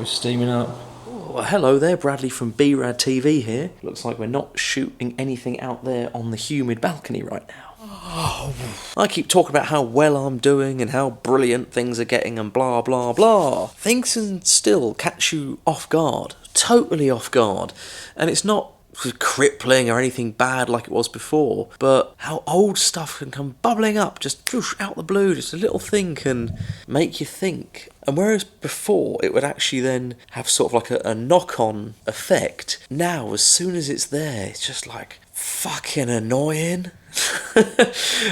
We're steaming up. Oh, hello there, Bradley from B-Rad TV here. Looks like we're not shooting anything out there on the humid balcony right now. I keep talking about how well I'm doing and how brilliant things are getting and blah blah blah. Things can still catch you off guard, totally off guard. And it's not crippling or anything bad like it was before, but how old stuff can come bubbling up just whoosh, out the blue. Just a little thing can make you think. And whereas before it would actually then have sort of like a knock-on effect, now as soon as it's there, it's just like fucking annoying.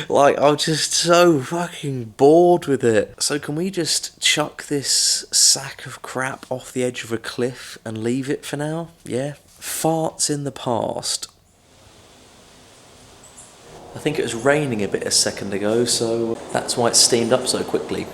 Like, I'm just so fucking bored with it. So can we just chuck this sack of crap off the edge of a cliff and leave it for now? Yeah? Farts in the past. I think it was raining a bit a second ago, so that's why it steamed up so quickly.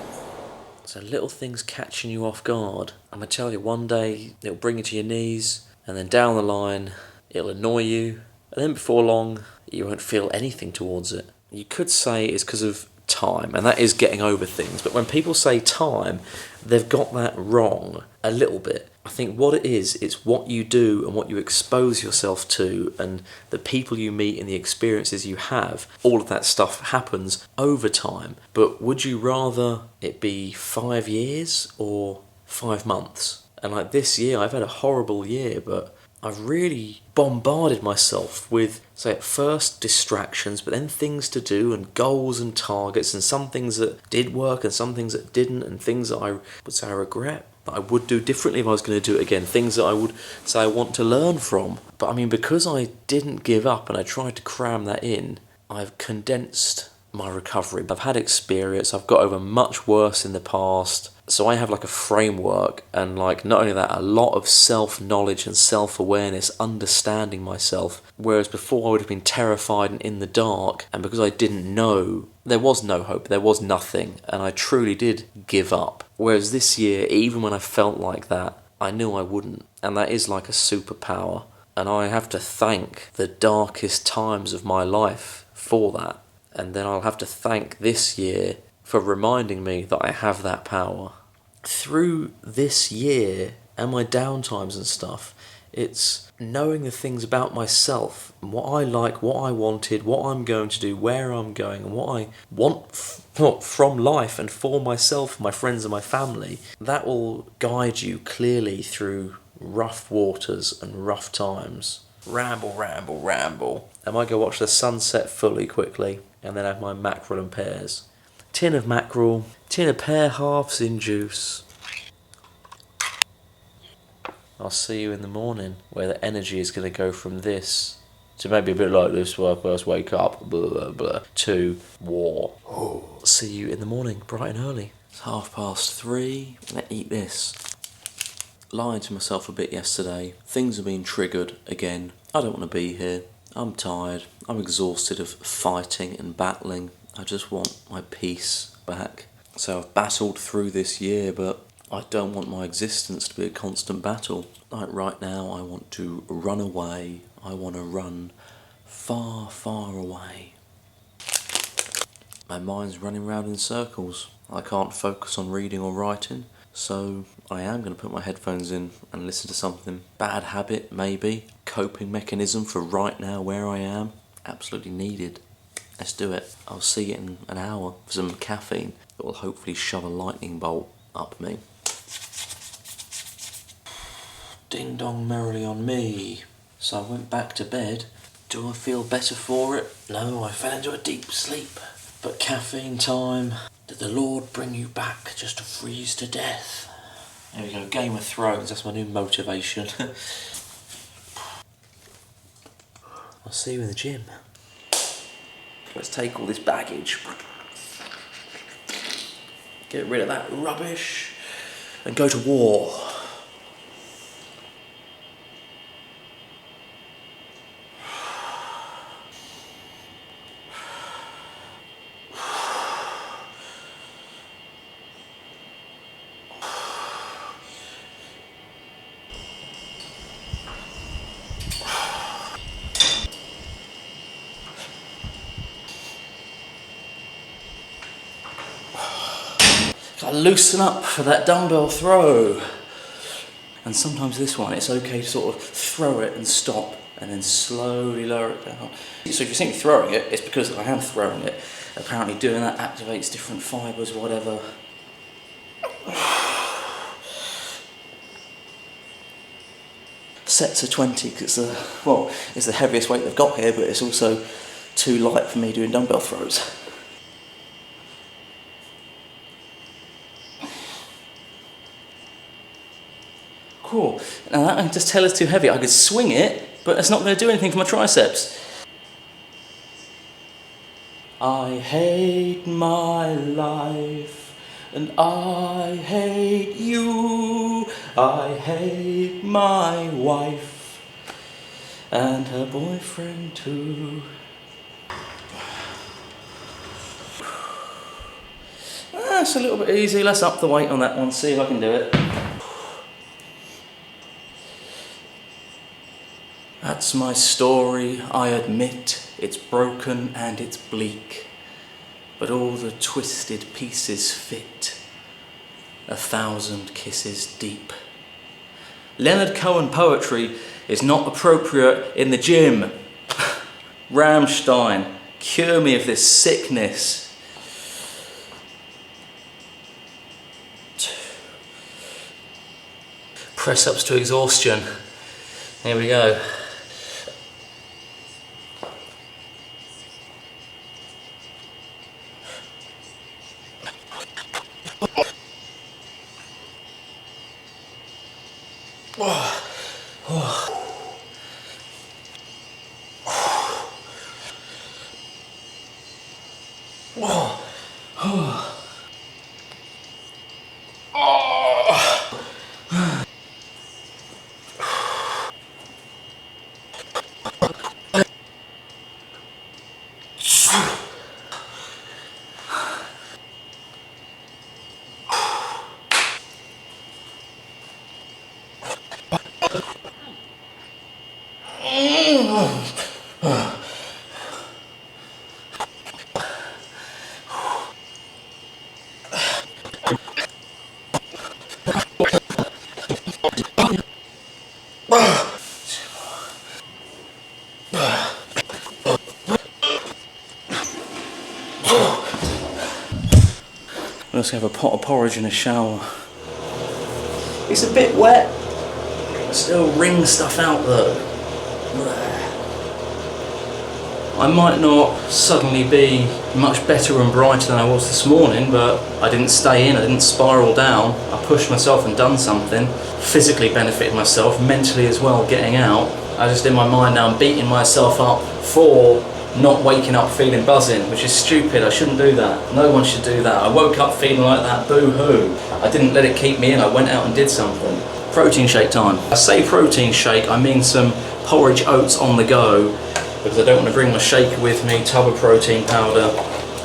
So little things catching you off guard. I'm gonna tell you, one day it'll bring you to your knees, and then down the line it'll annoy you, and then before long you won't feel anything towards it. You could say it's because of time, and that is getting over things, but when people say time, they've got that wrong a little bit. I think what it is, it's what you do and what you expose yourself to and the people you meet and the experiences you have. All of that stuff happens over time. But would you rather it be 5 years or 5 months? And like this year, I've had a horrible year, but I've really bombarded myself with, say, at first distractions, but then things to do and goals and targets, and some things that did work and some things that didn't, and things that I would say I regret, that I would do differently if I was going to do it again, things that I would say I want to learn from. But I mean, because I didn't give up and I tried to cram that in, I've condensed my recovery. I've had experience, I've got over much worse in the past, so I have like a framework, and like not only that, a lot of self-knowledge and self-awareness, understanding myself, whereas before I would have been terrified and in the dark, and because I didn't know, there was no hope, there was nothing, and I truly did give up. Whereas this year, even when I felt like that, I knew I wouldn't, and that is like a superpower, and I have to thank the darkest times of my life for that. And then I'll have to thank this year for reminding me that I have that power. Through this year and my downtimes and stuff, it's knowing the things about myself, what I like, what I wanted, what I'm going to do, where I'm going, and what I want from life and for myself, my friends and my family. That will guide you clearly through rough waters and rough times. Ramble, ramble, ramble. I might go watch the sunset fully quickly, and then have my mackerel and pears. Tin of mackerel, tin of pear halves in juice. I'll see you in the morning, where the energy is going to go from this to maybe a bit like this when I first wake up, blah, blah, blah, to war. See you in the morning, bright and early. It's 3:30. Let's eat this. Lied to myself a bit yesterday. Things have been triggered again. I don't want to be here. I'm tired. I'm exhausted of fighting and battling. I just want my peace back. So I've battled through this year, but I don't want my existence to be a constant battle. Like right now, I want to run away. I want to run far, far away. My mind's running round in circles. I can't focus on reading or writing. So I am going to put my headphones in and listen to something. Bad habit, maybe. Coping mechanism for right now where I am. Absolutely needed. Let's do it. I'll see you in an hour for some caffeine that will hopefully shove a lightning bolt up me. Ding dong merrily on me. So I went back to bed. Do I feel better for it? No, I fell into a deep sleep. But caffeine time. Did the Lord bring you back just to freeze to death? There we go, Game of Thrones, that's my new motivation. I'll see you in the gym. Let's take all this baggage, get rid of that rubbish, and go to war. Gotta loosen up for that dumbbell throw. And sometimes this one, it's okay to sort of throw it and stop and then slowly lower it down. So if you see me throwing it, it's because I am throwing it. Apparently doing that activates different fibres, whatever. Sets of 20 because it's the heaviest weight they've got here, but it's also too light for me doing dumbbell throws. Cool. Now that I can just tell is too heavy. I could swing it, but it's not going to do anything for my triceps. I hate my life, and I hate you. I hate my wife, and her boyfriend too. That's a little bit easy. Let's up the weight on that one, see if I can do it. That's my story, I admit, it's broken and it's bleak, but all the twisted pieces fit, 1,000 kisses deep. Leonard Cohen poetry is not appropriate in the gym. Rammstein, cure me of this sickness. Press ups to exhaustion. Here we go. I'm just going to have a pot of porridge in a shower. It's a bit wet. Still wring stuff out though. I might not suddenly be much better and brighter than I was this morning, but I didn't stay in, I didn't spiral down. I pushed myself and done something. Physically benefited myself, mentally as well, getting out. I just in my mind now I'm beating myself up for not waking up feeling buzzing, which is stupid. I shouldn't do that. No one should do that. I woke up feeling like that, boo-hoo. I didn't let it keep me in, I went out and did something. Protein shake time. I say protein shake, I mean some porridge oats on the go, because I don't want to bring my shaker with me, tub of protein powder.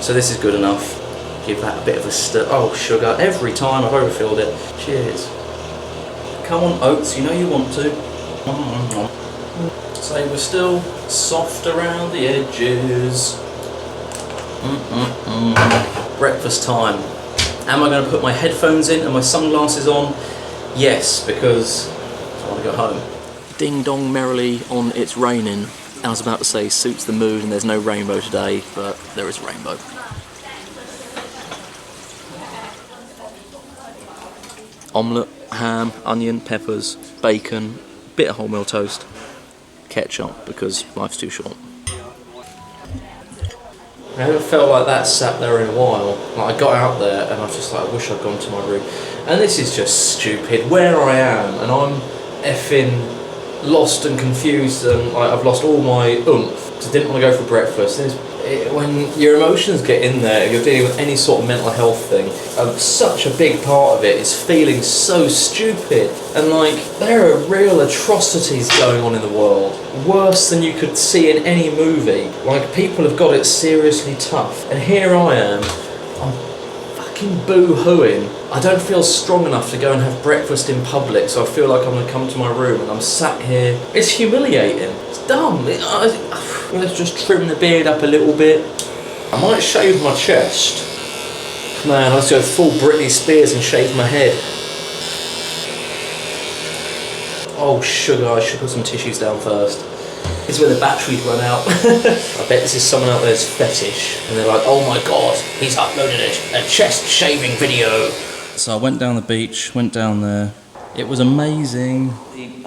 So this is good enough. Give that a bit of a stir. Oh, sugar, every time I've overfilled it. Cheers. Come on, oats, you know you want to. So we're still soft around the edges. Breakfast time. Am I going to put my headphones in and my sunglasses on? Yes, because I want to go home. Ding dong merrily on It's Raining. I was about to say suits the mood and there's no rainbow today, but there is a rainbow. Omelette, ham, onion, peppers, bacon, bit of wholemeal toast, ketchup because life's too short. I haven't felt like that sat there in a while. Like I got out there and I was just like, I wish I'd gone to my room. And this is just stupid. Where I am and I'm effing lost and confused and like I've lost all my oomph. Just didn't want to go for breakfast. When your emotions get in there, you're dealing with any sort of mental health thing, such a big part of it is feeling so stupid. And like, there are real atrocities going on in the world, worse than you could see in any movie. Like, people have got it seriously tough. And here I am, I'm fucking boo-hooing. I don't feel strong enough to go and have breakfast in public, so I feel like I'm going to come to my room and I'm sat here. It's humiliating. It's dumb. Let's just trim the beard up a little bit. I might shave my chest. Man, let's go full Britney Spears and shave my head. Oh, sugar, I should put some tissues down first. It's where the batteries run out. I bet this is someone out there's fetish. And they're like, oh my god, he's uploaded a chest shaving video. So I went down the beach, went down there. It was amazing.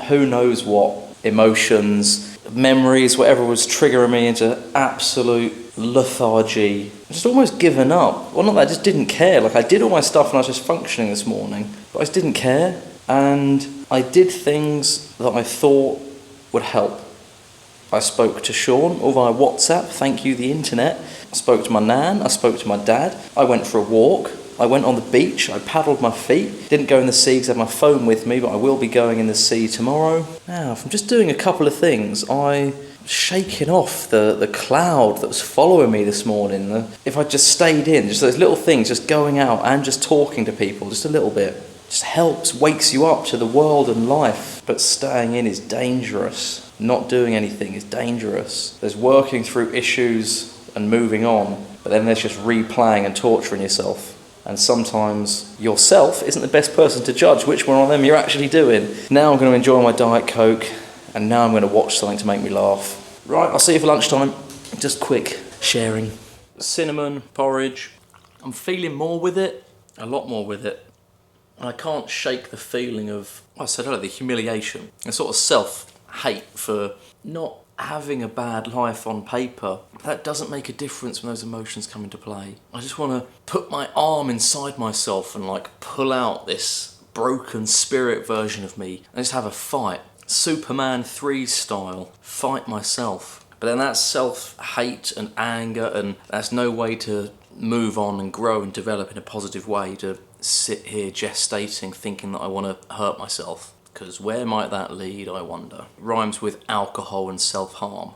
Who knows what emotions, memories, whatever was triggering me into absolute lethargy. Just almost given up. Well, not that I just didn't care. Like, I did all my stuff and I was just functioning this morning. But I just didn't care. And I did things that I thought would help. I spoke to Sean all via WhatsApp, thank you the internet. I spoke to my nan, I spoke to my dad. I went for a walk. I went on the beach, I paddled my feet. Didn't go in the sea because I had my phone with me, but I will be going in the sea tomorrow. Now, from just doing a couple of things, I shaking off the cloud that was following me this morning. If I just stayed in, just those little things, just going out and just talking to people, just a little bit, just helps, wakes you up to the world and life. But staying in is dangerous. Not doing anything is dangerous. There's working through issues and moving on, but then there's just replaying and torturing yourself. And sometimes yourself isn't the best person to judge which one of them you're actually doing. Now I'm going to enjoy my Diet Coke, and now I'm going to watch something to make me laugh. Right, I'll see you for lunchtime. Just quick sharing. Cinnamon porridge. I'm feeling more with it, a lot more with it. And I can't shake the feeling of, I said earlier, the humiliation, a sort of self-hate for not having a bad life on paper. That doesn't make a difference when those emotions come into play. I just want to put my arm inside myself and like pull out this broken spirit version of me and just have a fight. Superman 3 style, fight myself. But then that's self-hate and anger, and that's no way to move on and grow and develop in a positive way, to sit here gestating thinking that I want to hurt myself. Because where might that lead, I wonder? It rhymes with alcohol and self-harm.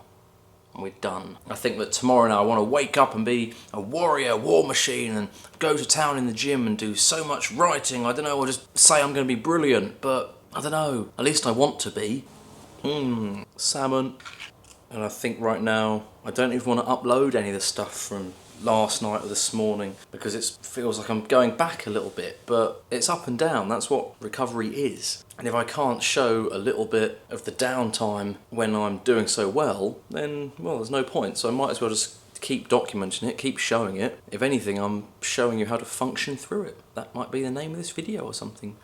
And we're done. I think that tomorrow now I want to wake up and be a warrior, war machine, and go to town in the gym and do so much writing. I don't know, or just say I'm going to be brilliant, but I don't know. At least I want to be. Salmon. And I think right now I don't even want to upload any of the stuff from last night or this morning, because it feels like I'm going back a little bit, but it's up and down. That's what recovery is. And if I can't show a little bit of the downtime when I'm doing so well, then, well, there's no point. So I might as well just keep documenting it, keep showing it. If anything, I'm showing you how to function through it. That might be the name of this video or something.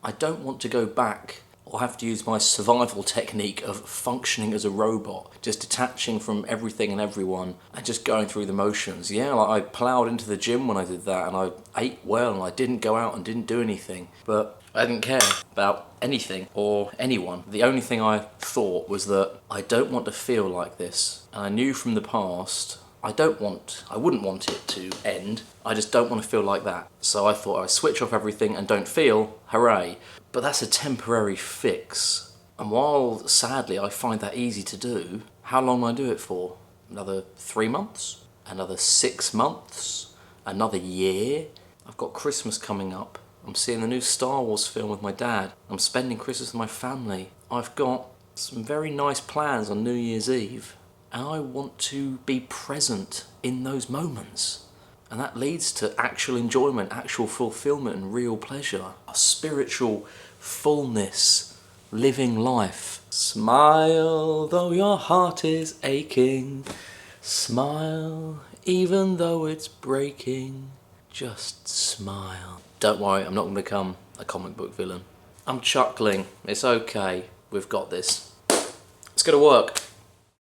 I don't want to go back or have to use my survival technique of functioning as a robot, just detaching from everything and everyone and just going through the motions. Yeah, like I ploughed into the gym when I did that, and I ate well, and I didn't go out and didn't do anything, but I didn't care about anything or anyone. The only thing I thought was that I don't want to feel like this, and I knew from the past I wouldn't want it to end. I just don't want to feel like that. So I thought I'd switch off everything and don't feel, hooray. But that's a temporary fix. And while, sadly, I find that easy to do, how long will I do it for? Another 3 months? Another 6 months? Another year? I've got Christmas coming up. I'm seeing the new Star Wars film with my dad. I'm spending Christmas with my family. I've got some very nice plans on New Year's Eve. And I want to be present in those moments. And that leads to actual enjoyment, actual fulfillment and real pleasure. A spiritual fullness, living life. Smile though your heart is aching. Smile even though it's breaking. Just smile. Don't worry, I'm not going to become a comic book villain. I'm chuckling. It's okay. We've got this. It's going to work.